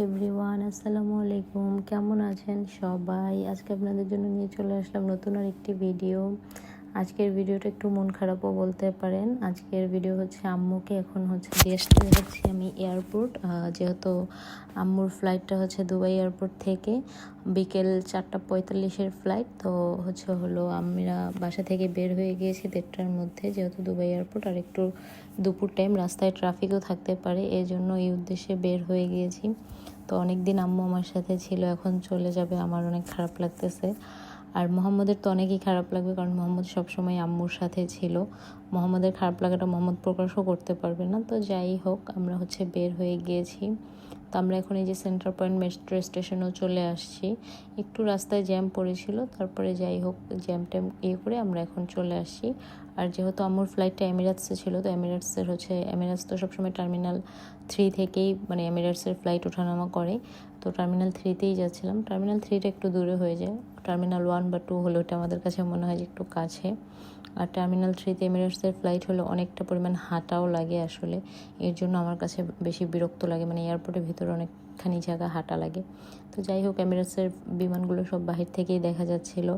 Everyone, আসসালামু আলাইকুম। কেমন আছেন সবাই? আজকে আপনাদের জন্য নিয়ে চলে আসলাম নতুন আর একটি ভিডিও। আজকের ভিডিওটা একটু মন খারাপও বলতে পারেন। আজকের ভিডিও হচ্ছে আম্মুকে এখন দিয়ে আসতে যাচ্ছি আমি এয়ারপোর্ট, যেহেতু আম্মুর ফ্লাইটটা হচ্ছে দুবাই এয়ারপোর্ট থেকে বিকেল 4:45-এর ফ্লাইট। তো আমরা বাসা থেকে বের হয়ে গিয়েছি 1:30টার মধ্যে, যেহেতু দুবাই এয়ারপোর্ট আর একটু দুপুর টাইম, রাস্তায় ট্রাফিকও থাকতে পারে, এই জন্য এই উদ্দেশ্যে বের হয়ে গিয়েছি। তো অনেক দিন আম্মু আমার সাথে ছিল, এখন চলে যাবে, আমার অনেক খারাপ লাগতেছে। আর মোহাম্মদের তো অনেকই খারাপ লাগবে, কারণ মোহাম্মদ সবসময় আম্মুর সাথে ছিল। মোহাম্মদের খারাপ লাগাটা মোহাম্মদ প্রকাশও করতে পারবে না। তো যাই হোক, আমরা বের হয়ে গিয়েছি। তো আমরা এখন এই যে সেন্টার পয়েন্ট মেট্রো স্টেশনেও চলে আসছি। একটু রাস্তায় জ্যাম পড়েছিল, তারপরে যাই হোক জ্যাম ট্যাম করে আমরা এখন চলে আসছি। আর যেহেতু আম্মুর ফ্লাইটটা এমিরেটসে ছিল, তো এমিরেটস তো সবসময় টার্মিনাল 3 থেকেই এমিরেটসের ফ্লাইট ওঠানামা করে। তো টার্মিনাল 3তেই যাচ্ছিলাম। টার্মিনাল 3টা একটু দূরে হয়ে যায়, টার্মিনাল 1 বা 2 হলে ওটা আমাদের কাছে মনে হয় যে একটু কাছে। আর টার্মিনাল 3তে এমিরেটসের ফ্লাইট হলে অনেকটা পরিমাণ হাঁটাও লাগে আসলে, এর জন্য আমার কাছে বেশি বিরক্ত লাগে, এয়ারপোর্টের ভিতরে অনেকখানি জায়গা হাঁটা লাগে। তো যাই হোক, এমিরেটসের বিমানগুলো সব বাহির থেকেই দেখা যাচ্ছিল,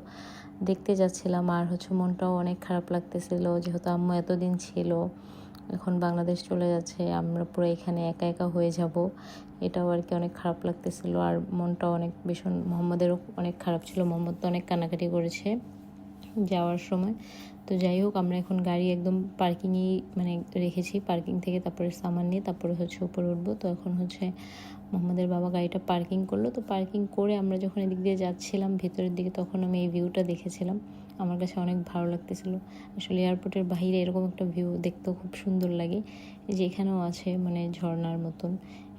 দেখতে যাচ্ছিলাম। আর মনটাও অনেক খারাপ লাগতেছিল, যেহেতু আম্মু এতদিন ছিল, এখন বাংলাদেশ চলে যাচ্ছে, আমরা পুরো এখানে একা একা হয়ে যাব, এটাও আর কি অনেক খারাপ লাগতেছিল। আর মনটাও অনেক ভীষণ, মোহাম্মদেরও অনেক খারাপ ছিল, মোহাম্মদ তো অনেক কান্নাকাটি করেছে যাওয়ার সময়। তো যাই হোক, আমরা এখন গাড়ি একদম পার্কিংয়েই রেখেছি, পার্কিং থেকে তারপরে সামান নিয়ে তারপরে উপরে উঠবো। তো এখন মোহাম্মদের বাবা গাড়িটা পার্কিং করলো। তো পার্কিং করে আমরা যখন এদিক দিয়ে যাচ্ছিলাম ভেতরের দিকে, তখন আমি এই ভিউটা দেখেছিলাম, আমার কাছে অনেক ভালো লাগতেছিল। আসলে এয়ারপোর্টের বাইরে এরকম একটা ভিউ দেখতেও খুব সুন্দর লাগে, যে এখানেও আছে ঝর্ণার মতন,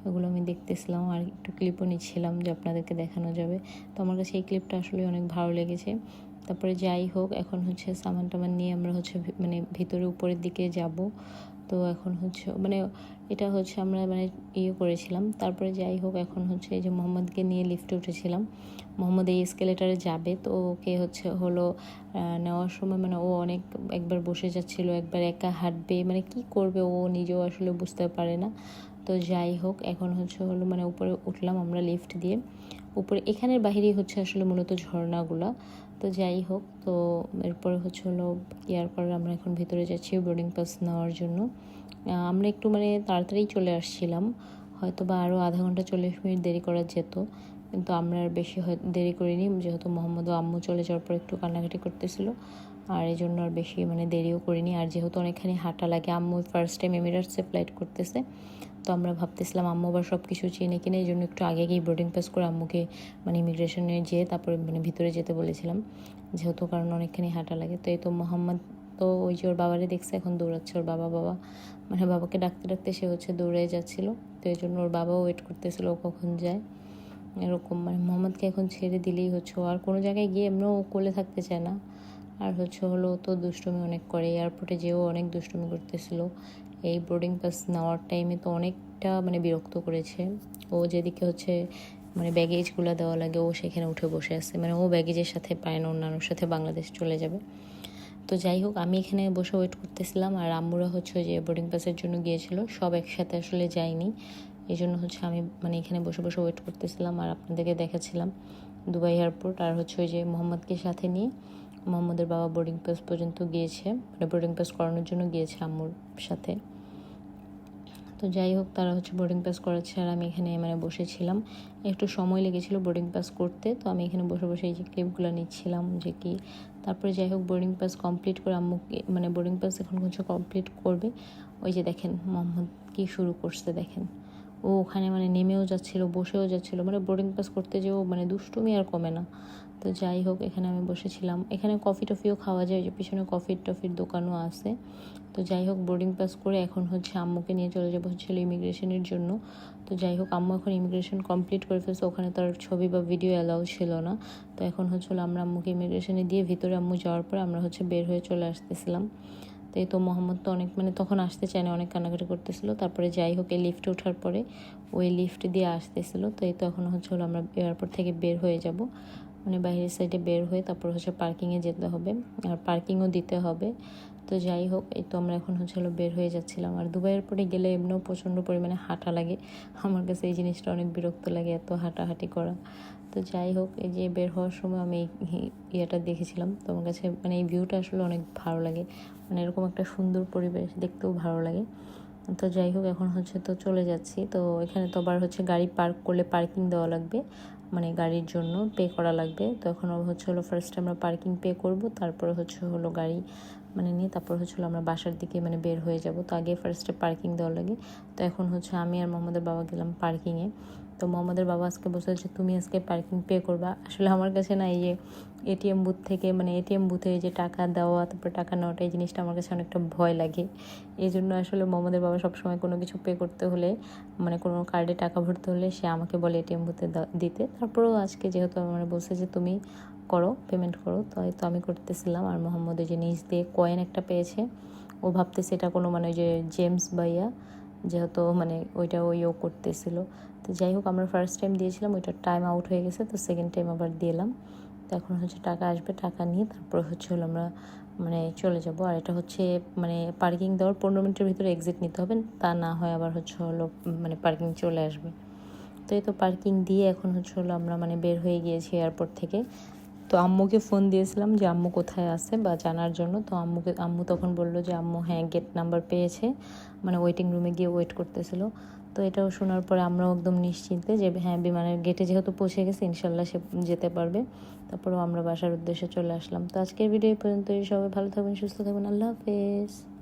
এগুলো আমি দেখতেছিলাম আর একটু ক্লিপও নিচ্ছিলাম যে আপনাদেরকে দেখানো যাবে। তো আমার কাছে এই ক্লিপটা আসলে অনেক ভালো লেগেছে। তারপরে যাই হোক, এখন সামান টামান নিয়ে আমরা ভিতরে উপরের দিকে যাব। তো এখন এটা আমরা করেছিলাম। তারপরে যাই হোক, এখন এই যে মোহাম্মদকে নিয়ে লিফটে উঠেছিলাম। মোহাম্মদ এই এসকেলেটারে যাবে, তো ওকে নেওয়ার সময় ও একবার বসে যাচ্ছিল, একবার একা হাঁটবে, কি করবে ও নিজেও আসলে বুঝতে পারে না। তো যাই হোক, এখন উপরে উঠলাম আমরা লিফট দিয়ে উপরে। এখানের বাহিরেই আসলে মূলত ঝর্ণাগুলা। তো যাই হোক, তো এরপরে কেয়ার করার আমরা এখন ভিতরে যাচ্ছি বোর্ডিং পাস নেওয়ার জন্য। আমরা একটু তাড়াতাড়ি চলে আসছিলাম, হয়তো বা আরও আধা ঘন্টা 40 মিনিট দেরি করা যেত, কিন্তু আমরা আর বেশি দেরি করিনি, যেহেতু মোহাম্মদ ও আম্মু চলে যাওয়ার পর একটু কান্নাকাটি করতেছিল, আর এই জন্য আর বেশি দেরিও করিনি। আর যেহেতু অনেকখানি হাঁটা লাগে, আম্মু ফার্স্ট টাইম এমিরেটসে ফ্লাইট করতেছে, তো আমরা ভাবতেছিলাম আম্মু আবার সব কিছু চিনে কিনে, এই জন্য একটু আগে গিয়ে বোর্ডিং পাস করে আম্মুকে ইমিগ্রেশনে যেয়ে তারপরে ভিতরে যেতে বলেছিলাম, যেহেতু কারণ অনেকখানি হাঁটা লাগে। তো এই তো মোহাম্মদ তো ওই যে ওর বাবারে দেখছে, এখন দৌড়াচ্ছে ওর বাবা বাবা বাবাকে ডাকতে ডাকতে সে দৌড়ে যাচ্ছিল। তো এই জন্য ওর বাবাও ওয়েট করতেছিল ও কখন যায়, এরকম মোহাম্মদকে এখন ছেড়ে দিলেই ও আর কোনো জায়গায় গিয়ে এমনিও ও কোলে থাকতে চায় না। আর তো দুষ্টুমি অনেক করে, এয়ারপোর্টে যেও অনেক দুষ্টুমি করতেছিল। এই বোর্ডিং পাস নেওয়ার টাইমে তো অনেকটা বিরক্ত করেছে। ও যেদিকে ব্যাগেজগুলো দেওয়া লাগে, ও সেখানে উঠে বসে আছে, ও ব্যাগেজের সাথে পায় না, অন্যান্যর সাথে বাংলাদেশ চলে যাবে। তো যাই হোক, আমি এখানে বসে ওয়েট করতেছিলাম, আর আম্মুরা যে বোর্ডিং পাসের জন্য গিয়েছিল, সব একসাথে আসলে যায়নি, এই জন্য আমি এখানে বসে বসে ওয়েট করতেছিলাম আর আপনাদেরকে দেখাচ্ছিলাম দুবাই এয়ারপোর্ট। আর ওই যে মোহাম্মদকে সাথে নিয়ে মোহাম্মদের বাবা বোর্ডিং পাস পর্যন্ত গিয়েছে, বোর্ডিং পাস করানোর জন্য গিয়েছে আম্মুর সাথে। তো যাই হোক, তারা বোর্ডিং পাস করাচ্ছে, আর আমি এখানে বসেছিলাম, একটু সময় লেগেছিল বোর্ডিং পাস করতে। তো আমি এখানে বসে বসে এই যে ক্লিপগুলো নিচ্ছিলাম যে কি। তারপরে যাই হোক, বোর্ডিং পাস কমপ্লিট করে আম্মুকে বোর্ডিং পাস এখন কমপ্লিট করবে। ওই যে দেখেন মোহাম্মদ কি শুরু করছে, দেখেন ও ওখানে নেমেও যাচ্ছিল, বসেও যাচ্ছিল, বোর্ডিং পাস করতে যেও দুষ্টুমি আর কমে না। তো যাই হোক, এখানে আমি বসেছিলাম, এখানে কফি টফিও খাওয়া যায়, যে পিছনে কফি টফির দোকানও আছে। তো যাই হোক, বোর্ডিং পাস করে এখন আম্মুকে নিয়ে চলে যাবো ইমিগ্রেশনের জন্য। তো যাই হোক, আম্মু এখন ইমিগ্রেশন কমপ্লিট করে ফেলছে, ওখানে তার ছবি বা ভিডিও অ্যালাউ ছিল না। তো এখন আমরা আম্মুকে ইমিগ্রেশনে দিয়ে ভিতরে আম্মু যাওয়ার পর আমরা বের হয়ে চলে আসতেছিলাম। তো এই তো মোহাম্মদ তো অনেক তখন আসতে চায় না, অনেক কান্নাকাটি করতেছিল। তারপরে যাই হোক, এই লিফটে ওঠার পরে ওই লিফট দিয়ে আসতেছিল। তো এই তো এখন আমরা এয়ারপোর্ট থেকে বের হয়ে যাব, বাইরের সাইডে বের হয়ে তারপর পার্কিংয়ে যেতে হবে, আর পার্কিংও দিতে হবে। তো যাই হোক, এই তো আমরা এখন হচ্ছে হলো বের হয়ে যাচ্ছিলাম। আর দুবাই এয়ারপোর্টে গেলে এমনিও প্রচণ্ড পরিমাণে হাঁটা লাগে। আমার কাছে এই জিনিসটা অনেক বিরক্ত লাগে, এত হাঁটাহাঁটি করা। তো যাই হোক, এই যে বের হওয়ার সময় আমি ইয়েটা দেখেছিলাম, তো আমার কাছে মানে এই ভিউটা আসলে অনেক ভালো লাগে। মানে এরকম একটা সুন্দর পরিবেশ দেখতেও ভালো লাগে। তো যাই হোক, এখন হচ্ছে তো চলে যাচ্ছি। তো এখানে তো আবার হচ্ছে গাড়ি পার্ক করলে পার্কিং দেওয়া লাগবে, মানে গাড়ির জন্য পে করা লাগবে। তো এখন হচ্ছে হলো ফার্স্টে আমরা পার্কিং পে করব, তারপরে হচ্ছে হলো গাড়ি মানে নিয়ে তারপর হচ্ছে হলো আমরা বাসার দিকে মানে বের হয়ে যাব। তো আগে ফার্স্টে পার্কিং দেওয়া লাগে। তো এখন হচ্ছে আমি আর মোহাম্মদের বাবা গেলাম পার্কিংয়ে। তো মোহাম্মদের বাবা আজকে বসে হচ্ছে তুমি আজকে পার্কিং পে করবা। আসলে আমার কাছে না এই যে এটিএম বুথ থেকে মানে এটিএম বুথে যে টাকা দেওয়া তারপর টাকা নেওয়াটা, এই জিনিসটা আমার কাছে অনেকটা ভয় লাগে। এই জন্য আসলে মোহাম্মদের বাবা সবসময় কোনো কিছু পে করতে হলে মানে কোনো কার্ডে টাকা ভরতে হলে সে আমাকে বলে এটিএম বুথে দিতে। তারপরেও আজকে যেহেতু আমার বলছে যে তুমি করো, পেমেন্ট করো, তো হয়তো আমি করতেছিলাম। আর মোহাম্মদ যে নিচ দিয়ে কয়েন একটা পেয়েছে, ও ভাবতেছে এটা কোনো মানে ওই যে জেমস ভাইয়া, যেহেতু মানে ওইটা ওইও করতেছিল। তো যাই হোক, আমরা ফার্স্ট টাইম দিয়েছিলাম, ওইটার টাইম আউট হয়ে গেছে, তো সেকেন্ড টাইম আবার দিলাম। তো এখন হচ্ছে টাকা আসবে, টাকা নিয়ে তারপরে হচ্ছে হলো আমরা মানে চলে যাব। আর এটা হচ্ছে মানে পার্কিং দেওয়ার 15 মিনিটের ভিতরে এক্সিট নিতে হবে, তা না হয় আবার হচ্ছে হলো মানে পার্কিং চলে আসবে। তো এই তো পার্কিং দিয়ে এখন হচ্ছে হলো আমরা মানে বের হয়ে গিয়েছি এয়ারপোর্ট থেকে। তো আম্মুকে ফোন দিয়েছিলাম যে আম্মু কোথায় আছে বা জানার জন্য। তো আম্মু তখন বললো যে আম্মু হ্যাঁ গেট নাম্বার পেয়েছে, মানে ওয়েটিং রুমে গিয়ে ওয়েট করতেছিল। তো এটাও শোনার পরে আমরাও একদম নিশ্চিন্তে যে হ্যাঁ বিমানের গেটে যেহেতু পৌঁছে গেছে ইনশাল্লাহ সে যেতে পারবে। তারপরেও আমরা বাসার উদ্দেশ্যে চলে আসলাম। তো আজকের ভিডিও এই পর্যন্তই। সবাই ভালো থাকবেন, সুস্থ থাকবেন, আল্লাহ হাফেজ।